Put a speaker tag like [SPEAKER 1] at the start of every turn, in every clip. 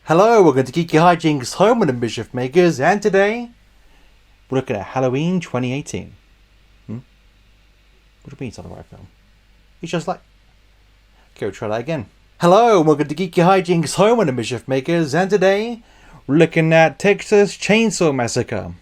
[SPEAKER 1] Hello, welcome to GeekyHiJynx, home of the Mischief Makers, and today we're looking at Halloween 2018. What do you mean it's not the right film? It's just like... Okay, we'll try that again. Hello, welcome to GeekyHiJynx, home of the Mischief Makers, and today we're looking at Texas Chainsaw Massacre.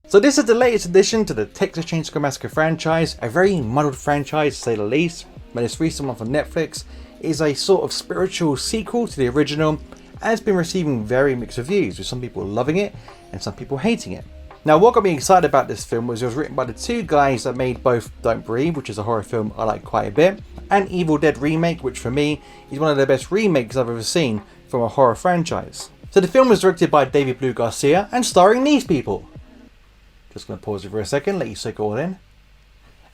[SPEAKER 1] So this is the latest addition to the Texas Chainsaw Massacre franchise, a very muddled franchise to say the least, but its recent one from Netflix is a sort of spiritual sequel to the original and has been receiving very mixed reviews, with some people loving it and some people hating it. Now what got me excited about this film was it was written by the two guys that made both Don't Breathe, which is a horror film I like quite a bit, and Evil Dead Remake, which for me is one of the best remakes I've ever seen from a horror franchise. So the film was directed by David Blue Garcia and starring these people. Just going to pause it for a second, let you soak it all in.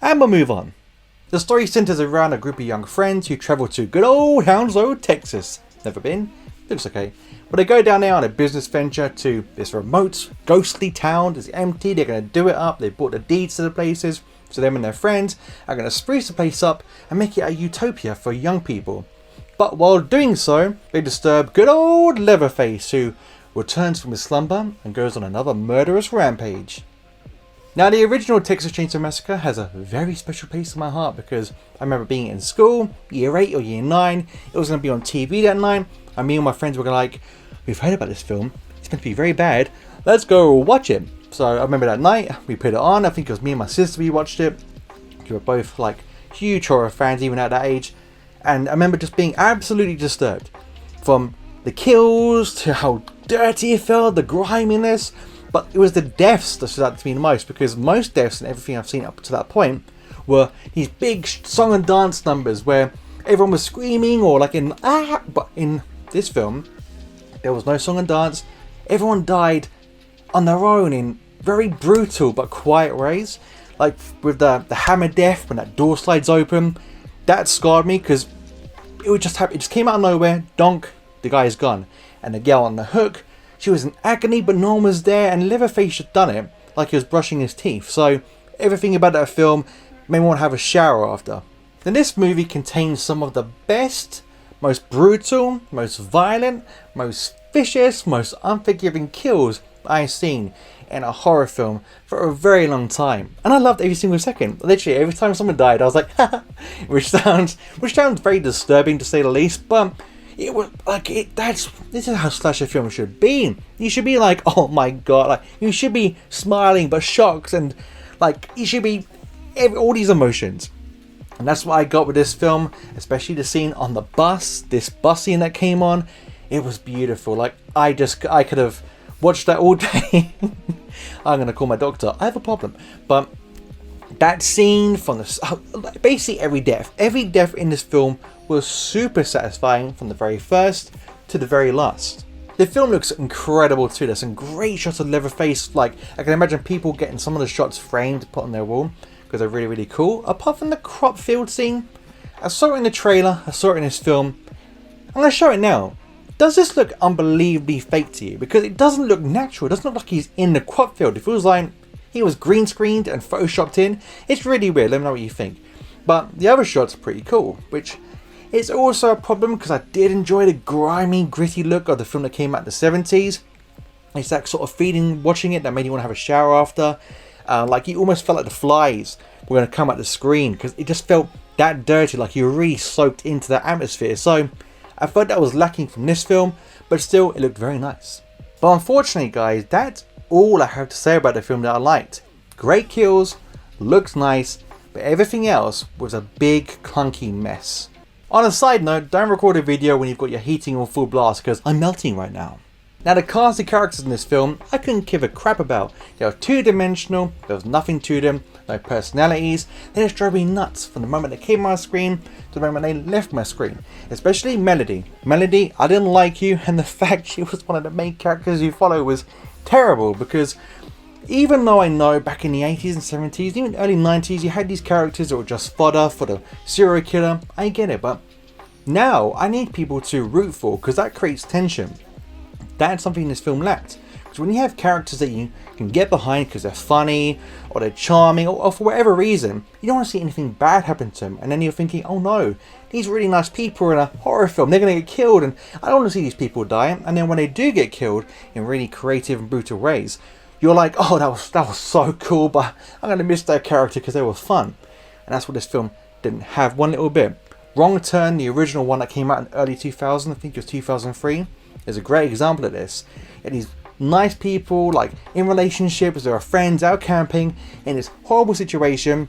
[SPEAKER 1] And we'll move on. The story centers around a group of young friends who travel to good old Hounslow, Texas. Never been, looks okay. But they go down there on a business venture to this remote, ghostly town. It's empty, they're going to do it up. They bought the deeds to the places. So them and their friends are going to spruce the place up and make it a utopia for young people. But while doing so, they disturb good old Leatherface, who returns from his slumber and goes on another murderous rampage. Now the original Texas Chainsaw Massacre has a very special place in my heart because I remember being in school, year 8 or year 9, it was going to be on TV that night, and me and my friends were like, we've heard about this film, it's going to be very bad, let's go watch it. So I remember that night, we put it on, I think it was me and my sister we watched it, we were both like huge horror fans even at that age, and I remember just being absolutely disturbed. From the kills to how dirty it felt, the griminess. But it was the deaths that stood out to me the most, because most deaths and everything I've seen up to that point were these big song and dance numbers where everyone was screaming or like in but in this film there was no song and dance. Everyone died on their own in very brutal but quiet ways, like with the hammer death when that door slides open. That scarred me because it would just happen. It just came out of nowhere, donk, the guy is gone, and the girl on the hook, she was in agony, but no one was there, and Leatherface had done it like he was brushing his teeth. So everything about that film made me want to have a shower after. Then this movie contains some of the best, most brutal, most violent, most vicious, most unforgiving kills I've seen in a horror film for a very long time. And I loved every single second. Literally, every time someone died, I was like, which sounds very disturbing to say the least, but it was like this is how slasher film should be. You should be like, oh my god, like you should be smiling but shocked, and like you should be all these emotions. And that's what I got with this film, especially the scene on the bus, this bus scene that came on. It was beautiful. Like I could have watched that all day. I'm gonna call my doctor, I have a problem. But that scene from the basically every death in this film was super satisfying from the very first to the very last. The film looks incredible too. There's some great shots of Leatherface. Like I can imagine people getting some of the shots framed to put on their wall because they're really cool. Apart from the crop field scene, I saw it in the trailer, I saw it in this film. I'm gonna show it now. Does this look unbelievably fake to you? Because it doesn't look natural. It doesn't look like he's in the crop field. It feels like he was green screened and photoshopped in. It's really weird. Let me know what you think. But the other shots are pretty cool, which is also a problem because I did enjoy the grimy, gritty look of the film that came out in the 70s. It's that sort of feeling watching it that made you want to have a shower after. Like you almost felt like the flies were going to come at the screen because it just felt that dirty, like you were really soaked into that atmosphere. So I felt that was lacking from this film, but still it looked very nice. But unfortunately guys, that's all I have to say about the film that I liked. Great kills, looks nice, but everything else was a big clunky mess. On a side note, don't record a video when you've got your heating on full blast because I'm melting right now. Now the cast of characters in this film, I couldn't give a crap about. They were two-dimensional, there was nothing to them, no personalities. They just drove me nuts from the moment they came on my screen to the moment they left my screen. Especially Melody. Melody, I didn't like you, and the fact she was one of the main characters you follow was terrible because even though I know back in the 80s and 70s, even early 90s, you had these characters that were just fodder for the serial killer, I get it, but now I need people to root for because that creates tension. That's something this film lacked. Because when you have characters that you can get behind because they're funny or they're charming or for whatever reason, you don't want to see anything bad happen to them. And then you're thinking, oh no, these really nice people are in a horror film, they're going to get killed and I don't want to see these people die. And then when they do get killed in really creative and brutal ways, you're like, oh, that was so cool, but I'm going to miss that character because they were fun. And that's what this film didn't have one little bit. Wrong Turn, the original one that came out in early 2000, I think it was 2003, is a great example of this. And these nice people, like in relationships, there are friends out camping in this horrible situation.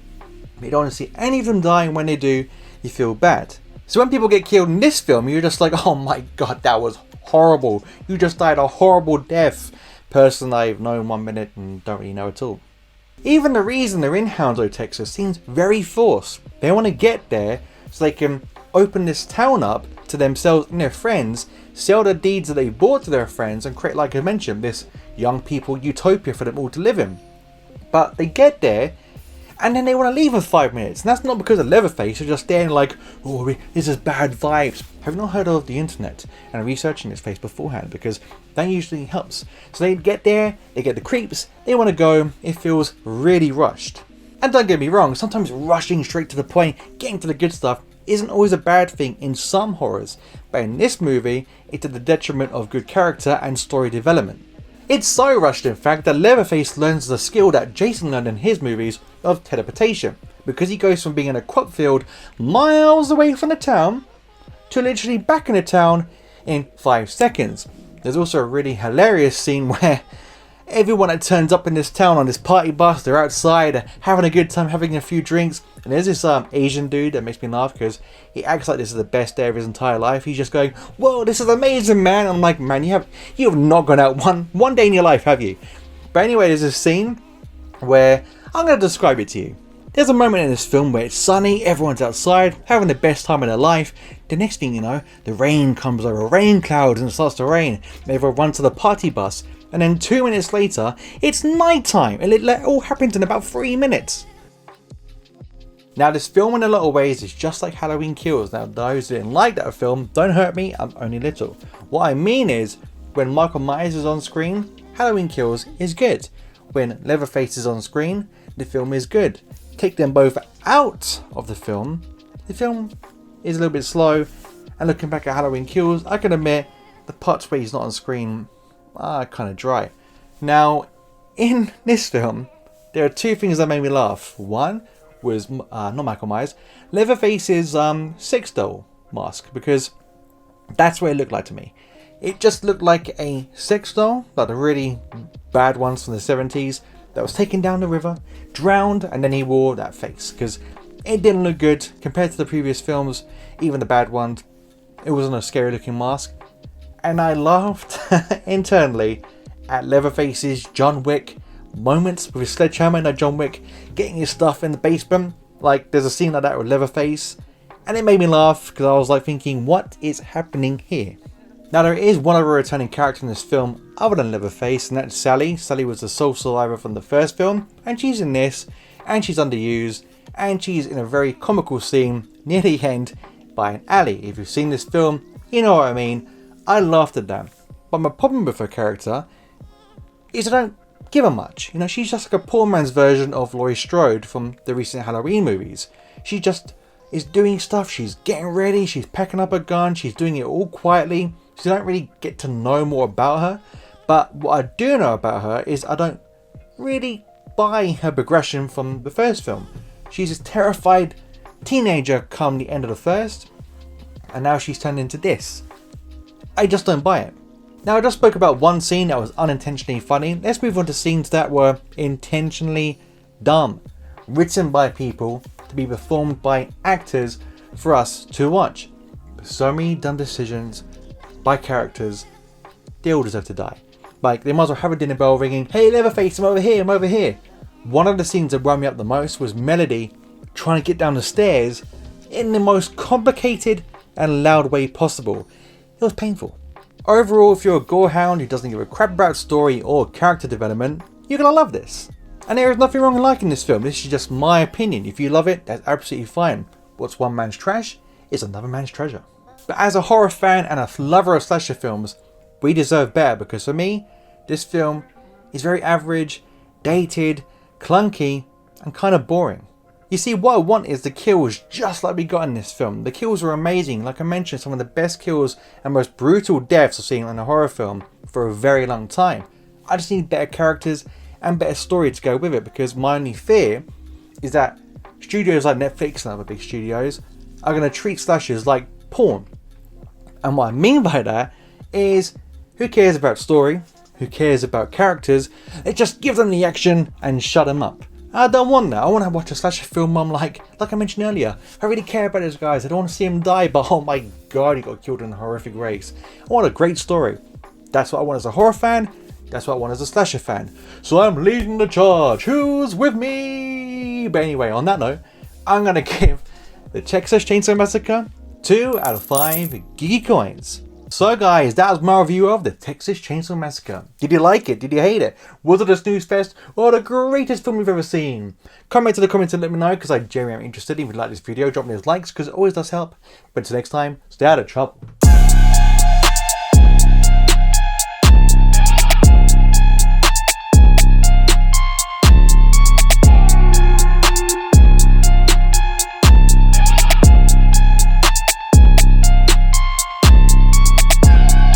[SPEAKER 1] You don't want to see any of them dying. When they do, you feel bad. So when people get killed in this film, you're just like, oh my god, that was horrible. You just died a horrible death. Person I've known 1 minute and don't really know at all. Even the reason they're in Hounslow, Texas seems very forced. They want to get there so they can open this town up to themselves and their friends, sell the deeds that they bought to their friends and create, like I mentioned, this young people utopia for them all to live in. But they get there and then they want to leave in 5 minutes. And that's not because of Leatherface, they're just staring like, oh, this is bad vibes. Have you not heard of the internet and researching its face beforehand? Because that usually helps. So they get there, they get the creeps, they want to go, it feels really rushed. And don't get me wrong, sometimes rushing straight to the point, getting to the good stuff, isn't always a bad thing in some horrors. But in this movie, it's to the detriment of good character and story development. It's so rushed, in fact, that Leatherface learns the skill that Jason learned in his movies of teleportation, because he goes from being in a crop field miles away from the town to literally back in the town in 5 seconds. There's also a really hilarious scene where everyone that turns up in this town on this party bus, they're outside having a good time, having a few drinks, and there's this Asian dude that makes me laugh because he acts like this is the best day of his entire life. He's just going, whoa, this is amazing, man. I'm like, man, you have not gone out one day in your life, have you? But anyway, there's this scene where I'm going to describe it to you. There's a moment in this film where it's sunny, everyone's outside, having the best time of their life. The next thing you know, the rain comes over, rain clouds, and it starts to rain. Everyone runs to the party bus, and then 2 minutes later, it's night time, and it all happens in about 3 minutes. Now, this film in a lot of ways is just like Halloween Kills. Now, those who didn't like that film, don't hurt me, I'm only little. What I mean is, when Michael Myers is on screen, Halloween Kills is good. When Leatherface is on screen, the film is good. Take them both out of the film is a little bit slow, and looking back at Halloween Kills, I can admit the parts where he's not on screen are kind of dry. Now, in this film, there are 2 things that made me laugh. One was, not Michael Myers, Leatherface's sex doll mask, because that's what it looked like to me. It just looked like a sex doll, like the really bad ones from the 70s, that was taken down the river, drowned, and then he wore that face, because it didn't look good compared to the previous films, even the bad ones. It wasn't a scary looking mask. And I laughed internally at Leatherface's John Wick moments with his sledgehammer. No, John Wick getting his stuff in the basement. Like, there's a scene like that with Leatherface, and it made me laugh because I was like thinking, what is happening here? Now, there is one other returning character in this film other than Leatherface, and that's Sally. Sally was the sole survivor from the first film, and she's in this, and she's underused, and she's in a very comical scene near the end by an alley. If you've seen this film, you know what I mean. I laughed at that. But my problem with her character is I don't give her much. You know, she's just like a poor man's version of Laurie Strode from the recent Halloween movies. She just is doing stuff, she's getting ready, she's packing up a gun, she's doing it all quietly. So you don't really get to know more about her. But what I do know about her is I don't really buy her progression from the first film. She's a terrified teenager come the end of the first, and now she's turned into this. I just don't buy it. Now, I just spoke about one scene that was unintentionally funny. Let's move on to scenes that were intentionally dumb, written by people to be performed by actors for us to watch. So many dumb decisions by characters, they all deserve to die. Like, they might as well have a dinner bell ringing, hey Leatherface, I'm over here, I'm over here. One of the scenes that wound me up the most was Melody trying to get down the stairs in the most complicated and loud way possible. It was painful. Overall, if you're a gorehound who doesn't give a crap about story or character development, you're gonna love this. And there is nothing wrong in liking this film, this is just my opinion. If you love it, that's absolutely fine. What's one man's trash is another man's treasure. But as a horror fan and a lover of slasher films, we deserve better, because for me, this film is very average, dated, clunky, and kind of boring. You see, what I want is the kills just like we got in this film. The kills are amazing. Like I mentioned, some of the best kills and most brutal deaths I've seen in a horror film for a very long time. I just need better characters and better story to go with it, because my only fear is that studios like Netflix and other big studios are going to treat slashers like porn. And what I mean by that is, who cares about story? Who cares about characters? It just give them the action and shut them up. I don't want that. I want to watch a slasher film. I'm like I mentioned earlier, I really care about those guys. I don't want to see him die, but oh my god, he got killed in a horrific race. I want a great story. That's what I want as a horror fan. That's what I want as a slasher fan. So I'm leading the charge. Who's with me? But anyway, on that note, I'm going to give the Texas Chainsaw Massacre 2 out of 5 Geeky Coins. So guys, that was my review of the Texas Chainsaw Massacre. Did you like it? Did you hate it? Was it a snooze fest or the greatest film you've ever seen? Comment in the comments and let me know, because I genuinely am interested. If you like this video, drop me those likes because it always does help. But until next time, stay out of trouble.